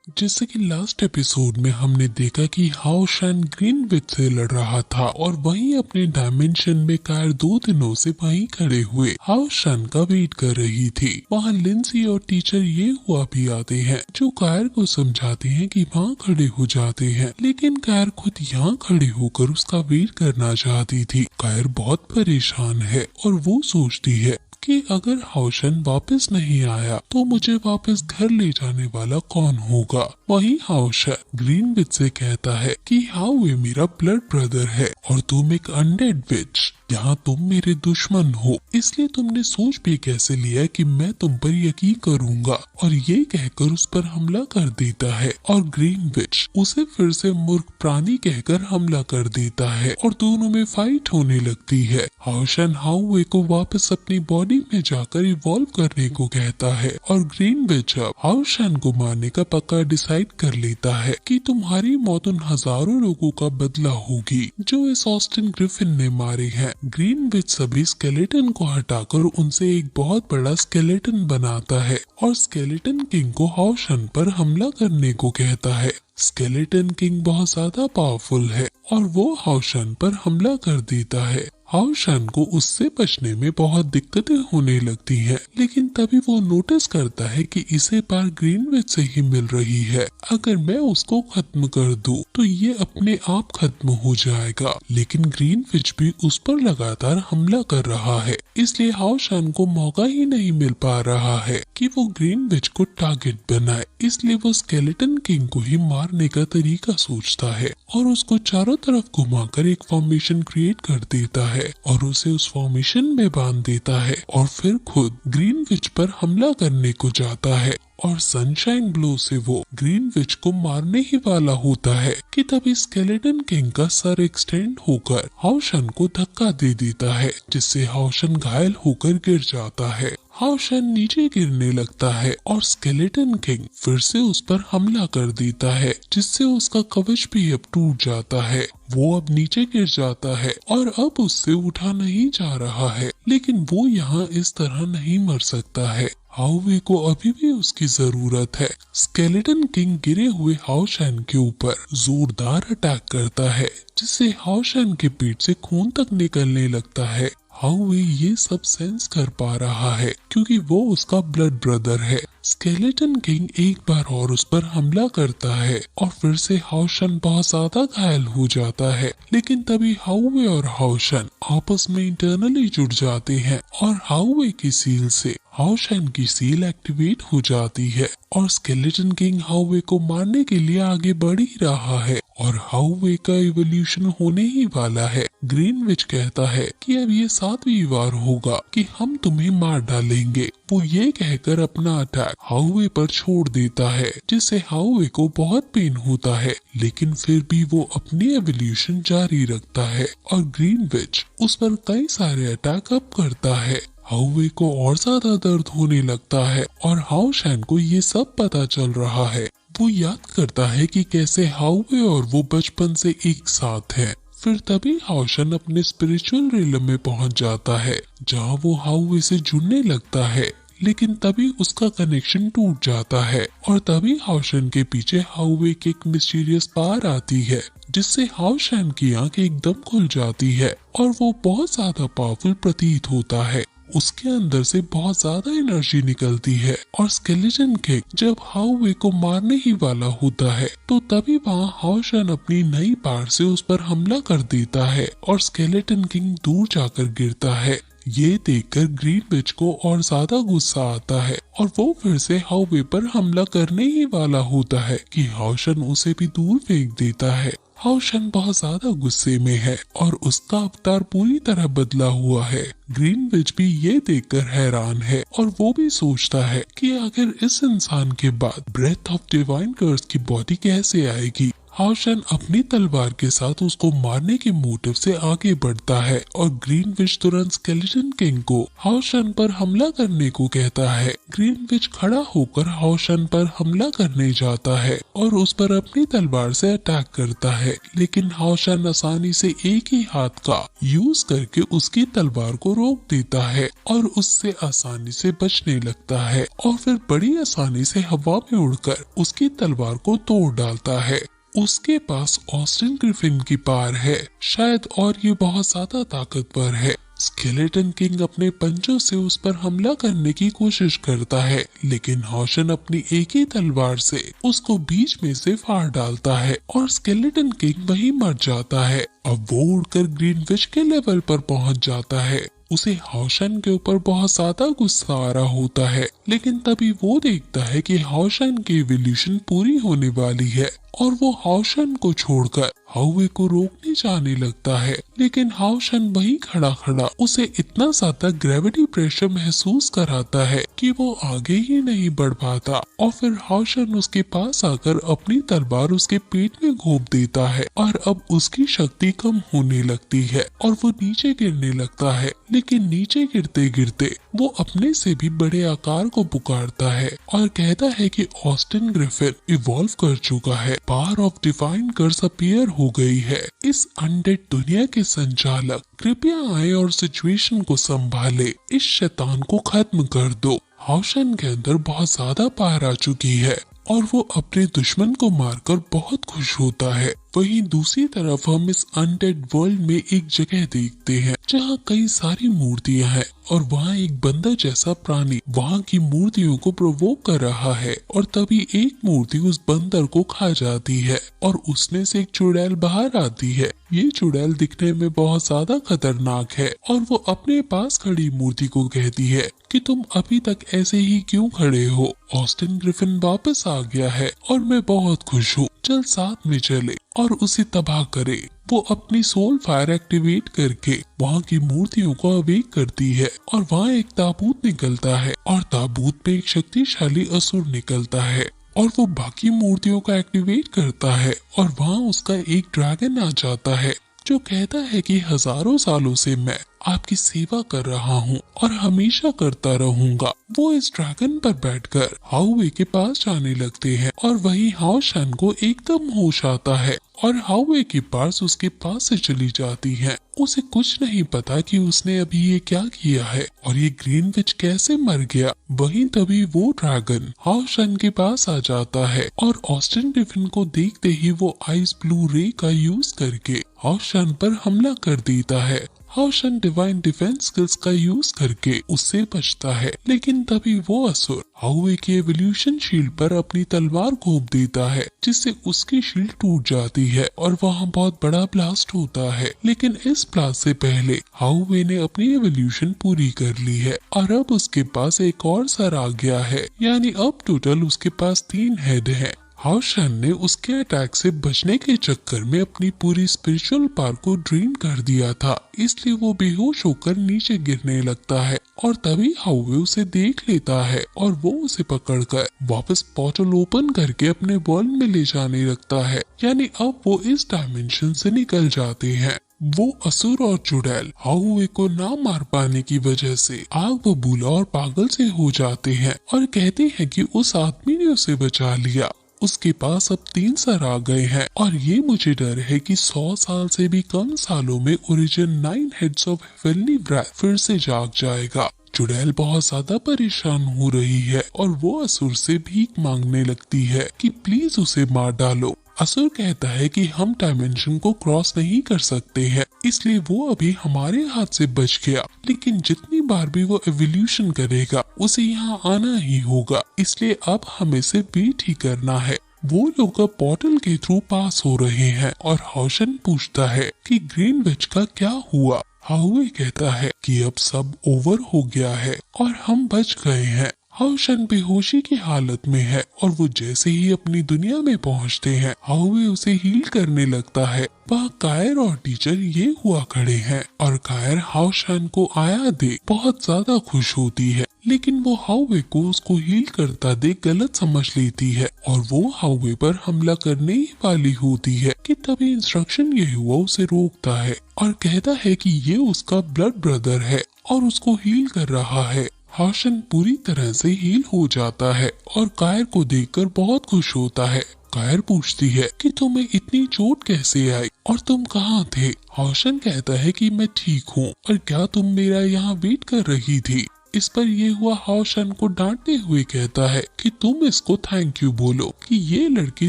जैसे कि last episode में हमने देखा कि हाउ शन ग्रीनविच से लड़ रहा था और वहीं अपने डायमेंशन में कायर 2 दिनों से वहीं खड़े हुए हाउ शन का वेट कर रही थी। वहाँ लिंसी और टीचर ये हुआ भी आते हैं जो कायर को समझाते हैं कि वहाँ खड़े हो जाते हैं, लेकिन कायर खुद यहाँ खड़े होकर उसका वेट करना चाहती थी। कायर बहुत परेशान है और वो सोचती है कि अगर हाउशन वापस नहीं आया तो मुझे वापस घर ले जाने वाला कौन होगा। वहीं हाउशन ग्रीनविच से कहता है कि हाउ ये मेरा ब्लड ब्रदर है और तुम एक अनडेड विच, यहाँ तुम मेरे दुश्मन हो, इसलिए तुमने सोच भी कैसे लिया कि मैं तुम पर यकीन करूंगा। और ये कहकर उस पर हमला कर देता है और ग्रीनविच उसे फिर से मूर्ख प्राणी कहकर हमला कर देता है और दोनों में फाइट होने लगती है। हाउशन हाउवे को वापस अपनी बॉडी में जाकर इवॉल्व करने को कहता है और ग्रीनविच अब हाउशन को मारने का पक्का डिसाइड कर लेता है कि तुम्हारी मौत उन हजारों लोगों का बदला होगी जो इस ऑस्टिन ग्रिफिन ने मारे हैं। ग्रीनविच सभी स्केलेटन को हटाकर उनसे एक बहुत बड़ा स्केलेटन बनाता है और स्केलेटन किंग को हाउशन पर हमला करने को कहता है। स्केलेटन किंग बहुत ज्यादा पावरफुल है और वो हाउशन पर हमला कर देता है। हाउशन को उससे बचने में बहुत दिक्कतें होने लगती हैं, लेकिन तभी वो नोटिस करता है कि इसे पार ग्रीनविच से ही मिल रही है। अगर मैं उसको खत्म कर दूं तो ये अपने आप खत्म हो जाएगा, लेकिन ग्रीनविच भी उस पर लगातार हमला कर रहा है, इसलिए हाउशन को मौका ही नहीं मिल पा रहा है कि वो ग्रीनविच को टारगेट बनाए। इसलिए वो स्केलेटन किंग को ही मारने का तरीका सोचता है और उसको चारों तरफ घुमाकर एक फॉर्मेशन क्रिएट कर देता है और उसे उस फॉर्मेशन में बांध देता है और फिर खुद ग्रीनविच पर हमला करने को जाता है और सनशाइन ब्लो से वो ग्रीनविच को मारने ही वाला होता है कि तभी स्केलेटन किंग का सर एक्सटेंड होकर हाउशन को धक्का दे देता है, जिससे हाउशन घायल होकर गिर जाता है। हाउशन नीचे गिरने लगता है और स्केलेटन किंग फिर से उस पर हमला कर देता है, जिससे उसका कवच भी अब टूट जाता है। वो अब नीचे गिर जाता है और अब उससे उठा नहीं जा रहा है, लेकिन वो यहाँ इस तरह नहीं मर सकता है। हाउवे को अभी भी उसकी जरूरत है। स्केलेटन किंग गिरे हुए हाउशन के ऊपर जोरदार अटैक करता है, जिससे हाउशन के पेट से खून तक निकलने लगता है। हाउवे ये सब सेंस कर पा रहा है क्योंकि वो उसका ब्लड ब्रदर है। स्केलेटन किंग एक बार और उस पर हमला करता है और फिर से हाउशन बहुत ज्यादा घायल हो जाता है, लेकिन तभी हाउवे और हाउशन आपस में इंटरनली जुड़ जाते हैं और हाउवे की सील से हाउशन की सील एक्टिवेट हो जाती है और स्केलेटन किंग हाउवे को मारने के लिए आगे बढ़ ही रहा है और हाउवे का इवोल्यूशन होने ही वाला है। ग्रीनविच कहता है कि अब ये 7वीं बार होगा कि हम तुम्हें मार डालेंगे। वो ये कहकर अपना अटैक हाउवे पर छोड़ देता है, जिससे हाउवे को बहुत पेन होता है, लेकिन फिर भी वो अपनी एवोल्यूशन जारी रखता है और ग्रीनविच उस पर कई सारे अटैक अप करता है। हाउवे को और ज्यादा दर्द होने लगता है और हाउशन को ये सब पता चल रहा है। वो याद करता है कि कैसे हाउवे और वो बचपन से एक साथ हैं। फिर तभी हाउशन अपने स्पिरिचुअल रिलम में पहुंच जाता है, जहां वो हाउवे से जुड़ने लगता है, लेकिन तभी उसका कनेक्शन टूट जाता है और तभी हाउशन के पीछे हाउवे की एक मिस्टीरियस पावर आती है, जिससे हाउशन की आंख एकदम खुल जाती है और वो बहुत ज्यादा पावरफुल प्रतीत होता है। उसके अंदर से बहुत ज्यादा एनर्जी निकलती है और स्केलेटन किंग जब हाउवे को मारने ही वाला होता है तो तभी वहाँ हाउशन अपनी नई पावर से उस पर हमला कर देता है और स्केलेटन किंग दूर जाकर गिरता है। ये देखकर ग्रीनविच को और ज्यादा गुस्सा आता है और वो फिर से हाउवे पर हमला करने ही वाला होता है कि हाउशन उसे भी दूर फेंक देता है। हाउशन बहुत ज्यादा गुस्से में है और उसका अवतार पूरी तरह बदला हुआ है। ग्रीनविच भी ये देखकर हैरान है और वो भी सोचता है कि आखिर इस इंसान के बाद ब्रेथ ऑफ डिवाइन कर्स की बॉडी कैसे आएगी। हाउशन अपनी तलवार के साथ उसको मारने के मोटिव से आगे बढ़ता है और ग्रीन विच तुरंत स्केलेटन किंग को हाउशन पर हमला करने को कहता है। ग्रीन विच खड़ा होकर हाउशन पर हमला करने जाता है और उस पर अपनी तलवार से अटैक करता है, लेकिन हाउशन आसानी से एक ही हाथ का यूज करके उसकी तलवार को रोक देता है और उससे आसानी से बचने लगता है और फिर बड़ी आसानी से हवा में उड़कर उसकी तलवार को तोड़ डालता है। उसके पास ऑस्टिन ग्रिफिन की पावर है शायद, और ये बहुत ज्यादा ताकतवर है। स्केलेटन किंग अपने पंजों से उस पर हमला करने की कोशिश करता है, लेकिन हाउशन अपनी एक ही तलवार से उसको बीच में से फाड़ डालता है और स्केलेटन किंग वहीं मर जाता है। अब वो उड़कर ग्रीन विच के लेवल पर पहुंच जाता है। उसे हाउशन के ऊपर बहुत ज्यादा गुस्सा आ रहा होता है, लेकिन तभी वो देखता है कि हाउशन की इवोल्यूशन पूरी होने वाली है और वो हाउशन को छोड़कर हाउवे को रोकने जाने लगता है, लेकिन हाउशन वहीं खड़ा खड़ा उसे इतना ज्यादा ग्रेविटी प्रेशर महसूस कराता है कि वो आगे ही नहीं बढ़ पाता और फिर हाउशन उसके पास आकर अपनी तलवार उसके पेट में घोंप देता है और अब उसकी शक्ति कम होने लगती है और वो नीचे गिरने लगता है, लेकिन नीचे गिरते गिरते वो अपने से भी बड़े आकार को पुकारता है और कहता है कि ऑस्टिन ग्रिफिन इवॉल्व कर चुका है, power of divine curse appear हो गई है। इस अनडेड दुनिया के संचालक कृपया आए और सिचुएशन को संभाले, इस शैतान को खत्म कर दो। हाउशन के अंदर बहुत ज्यादा पावर आ चुकी है और वो अपने दुश्मन को मारकर बहुत खुश होता है। वहीं दूसरी तरफ हम इस अनडेड वर्ल्ड में एक जगह देखते हैं जहाँ कई सारी मूर्तियाँ हैं और वहाँ एक बंदर जैसा प्राणी वहाँ की मूर्तियों को प्रोवोक कर रहा है और तभी एक मूर्ति उस बंदर को खा जाती है और उसमें से एक चुड़ैल बाहर आती है। ये चुड़ैल दिखने में बहुत ज्यादा खतरनाक है और वो अपने पास खड़ी मूर्ति को कहती है कि तुम अभी तक ऐसे ही क्यों खड़े हो, ऑस्टिन ग्रिफिन वापस आ गया है और मैं बहुत खुश हूँ, चल साथ में चले और उसे तबाह करे। वो अपनी सोल फायर एक्टिवेट करके वहाँ की मूर्तियों को अवेक करती है और वहाँ एक ताबूत निकलता है और ताबूत में एक शक्तिशाली असुर निकलता है और वो बाकी मूर्तियों का एक्टिवेट करता है और वहाँ उसका एक ड्रैगन आ जाता है जो कहता है कि हजारों सालों से मैं आपकी सेवा कर रहा हूँ और हमेशा करता रहूंगा। वो इस ड्रैगन पर बैठकर हाउवे के पास जाने लगते हैं और वहीं हाउशन को एकदम होश आता है और हाउवे के पास उसके पास से चली जाती है। उसे कुछ नहीं पता कि उसने अभी ये क्या किया है और ये ग्रीन विच कैसे मर गया। वहीं तभी वो ड्रैगन हाउशन के पास आ जाता है और ऑस्टिन ग्रिफिन को देखते ही वो आइस ब्लू रे का यूज करके हाउशन पर हमला कर देता है। हाउशन डिवाइन डिफेंस स्किल्स का यूज करके उससे बचता है, लेकिन तभी वो असुर हाउवे की एवोल्यूशन शील्ड पर अपनी तलवार घोंप देता है जिससे उसकी शील्ड टूट जाती है और वहाँ बहुत बड़ा ब्लास्ट होता है। लेकिन इस ब्लास्ट से पहले हाउवे ने अपनी एवोल्यूशन पूरी कर ली है और अब उसके पास एक और सर आ गया है, यानी अब टोटल उसके पास 3 हेड है। हाउशन ने उसके अटैक से बचने के चक्कर में अपनी पूरी स्पिरिचुअल पावर को ड्रेन कर दिया था, इसलिए वो बेहोश होकर नीचे गिरने लगता है और तभी हाउवे उसे देख लेता है और वो उसे पकड़कर वापस पोर्टल ओपन करके अपने वर्ल्ड में ले जाने लगता है, यानी अब वो इस डायमेंशन से निकल जाते हैं। वो असुर और चुड़ैल हाउवे को ना मार पाने की वजह से आग बबूला और पागल से हो जाते हैं और कहते हैं कि उस आदमी ने उसे बचा लिया, उसके पास अब 3 सर आ गए हैं और ये मुझे डर है कि 100 साल से भी कम सालों में ओरिजिन 9 हेड्स ऑफ हेवनली व्राथ फिर से जाग जाएगा। चुड़ैल बहुत ज्यादा परेशान हो रही है और वो असुर से भीख मांगने लगती है कि प्लीज उसे मार डालो। असुर कहता है कि हम डायमेंशन को क्रॉस नहीं कर सकते हैं, इसलिए वो अभी हमारे हाथ से बच गया, लेकिन जितनी बार भी वो एवोल्यूशन करेगा उसे यहाँ आना ही होगा, इसलिए अब हमें से वेट ही करना है। वो लोग अब पोर्टल के थ्रू पास हो रहे हैं और हाउशन पूछता है कि ग्रीन विच का क्या हुआ। हाउवे कहता है कि अब सब ओवर हो गया है और हम बच गए हैं। हाउशन बेहोशी की हालत में है और वो जैसे ही अपनी दुनिया में पहुंचते हैं हाउवे उसे हील करने लगता है। वहाँ कायर और टीचर ये हुआ खड़े हैं और कायर हाउशन को आया देख बहुत ज्यादा खुश होती है, लेकिन वो हाउवे को उसको हील करता देख गलत समझ लेती है और वो हाउवे पर हमला करने ही वाली होती है कि तभी इंस्ट्रक्शन ये हुआ उसे रोकता है और कहता है कि ये उसका ब्लड ब्रदर है और उसको हील कर रहा है। हाउशन पूरी तरह से हील हो जाता है और कायर को देखकर बहुत खुश होता है। कायर पूछती है कि तुम्हें इतनी चोट कैसे आई और तुम कहाँ थे? हाउशन कहता है कि मैं ठीक हूँ और क्या तुम मेरा यहाँ वेट कर रही थी? इस पर ये हुआ हाउशन को डांटते हुए कहता है कि तुम इसको थैंक यू बोलो कि ये लड़की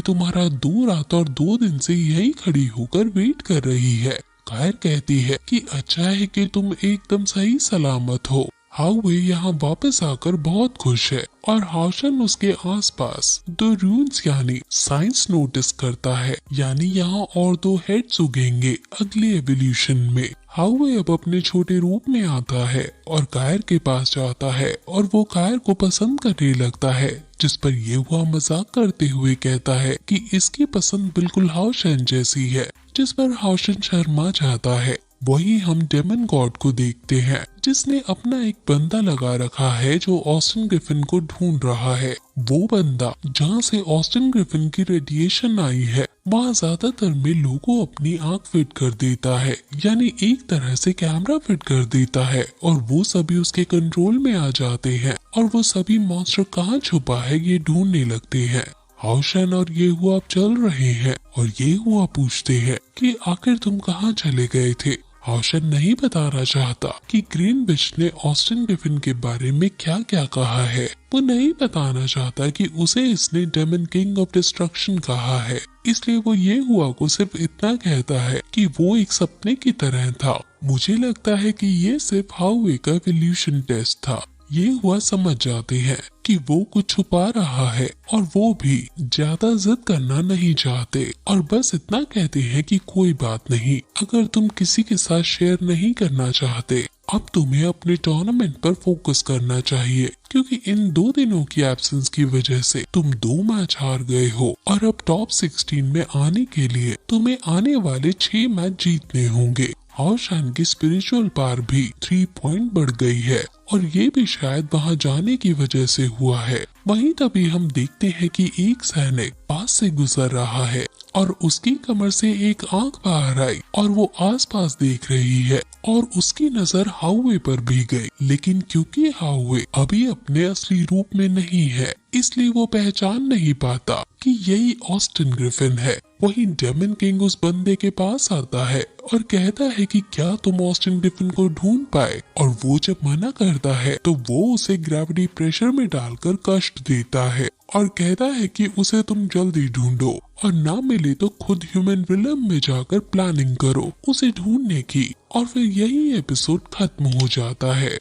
तुम्हारा 2 रात और 2 दिन से यही खड़ी होकर वेट कर रही है। कायर कहती है कि अच्छा है कि तुम एकदम सही सलामत हो। हाउवे यहाँ वापस आकर बहुत खुश है और हाउशन उसके आसपास 2 रून्स यानी साइंस नोटिस करता है, यानी यहाँ और 2 हेड्स उगेंगे अगले एवोल्यूशन में। हाउवे अब अपने छोटे रूप में आता है और कायर के पास जाता है और वो कायर को पसंद करने लगता है, जिस पर ये हुआ मजाक करते हुए कहता है कि इसकी पसंद बिल्कुल हाउशन जैसी है, जिस पर हाउशन शर्मा जाता है। वही हम डेमन गॉड को देखते हैं जिसने अपना एक बंदा लगा रखा है जो ऑस्टिन ग्रिफिन को ढूंढ रहा है। वो बंदा जहाँ से ऑस्टिन ग्रिफिन की रेडिएशन आई है वहाँ ज्यादातर में लोगों अपनी आंख फिट कर देता है, यानी एक तरह से कैमरा फिट कर देता है और वो सभी उसके कंट्रोल में आ जाते हैं और वो सभी मॉन्स्टर कहाँ छुपा है ये ढूंढने लगते हैं। हाउशन और ये हुआ अब चल रहे हैं और ये हुआ पूछते हैं कि आखिर तुम कहाँ चले गए थे। हाउशन नहीं बताना चाहता कि ग्रीन विच ने ऑस्टिन ग्रिफिन के बारे में क्या क्या कहा है। वो नहीं बताना चाहता कि उसे इसने डेमन किंग ऑफ डिस्ट्रक्शन कहा है, इसलिए वो ये हुआ को सिर्फ इतना कहता है कि वो एक सपने की तरह था। मुझे लगता है कि ये सिर्फ हाउवे का इवोल्यूशन टेस्ट था। ये हुआ समझ जाते हैं कि वो कुछ छुपा रहा है और वो भी ज्यादा जिद करना नहीं चाहते और बस इतना कहते हैं कि कोई बात नहीं, अगर तुम किसी के साथ शेयर नहीं करना चाहते अब तुम्हें अपने टूर्नामेंट पर फोकस करना चाहिए, क्योंकि इन 2 दिनों की एब्सेंस की वजह से तुम 2 मैच हार गए हो और अब टॉप 16 में आने के लिए तुम्हें आने वाले 6 मैच जीतने होंगे। हाउशन की स्पिरिचुअल पावर भी 3 पॉइंट बढ़ गई है और ये भी शायद वहाँ जाने की वजह से हुआ है। वहीं तभी हम देखते हैं कि एक सैनिक पास से गुजर रहा है और उसकी कमर से एक आंख बाहर आई और वो आसपास देख रही है और उसकी नजर हाउवे पर भी गई, लेकिन क्योंकि हाउवे अभी अपने असली रूप में नहीं है इसलिए वो पहचान नहीं पाता कि यही ऑस्टिन ग्रिफिन है। वहीं डेमन किंग उस बंदे के पास आता है और कहता है कि क्या तुम ऑस्टिन ग्रिफिन को ढूंढ पाए, और वो जब मना करता है तो वो उसे ग्रेविटी प्रेशर में डालकर कष्ट देता है और कहता है कि उसे तुम जल्दी ढूंढो और ना मिले तो खुद ह्यूमन विलम में जाकर प्लानिंग करो उसे ढूंढने की। और फिर यही एपिसोड खत्म हो जाता है।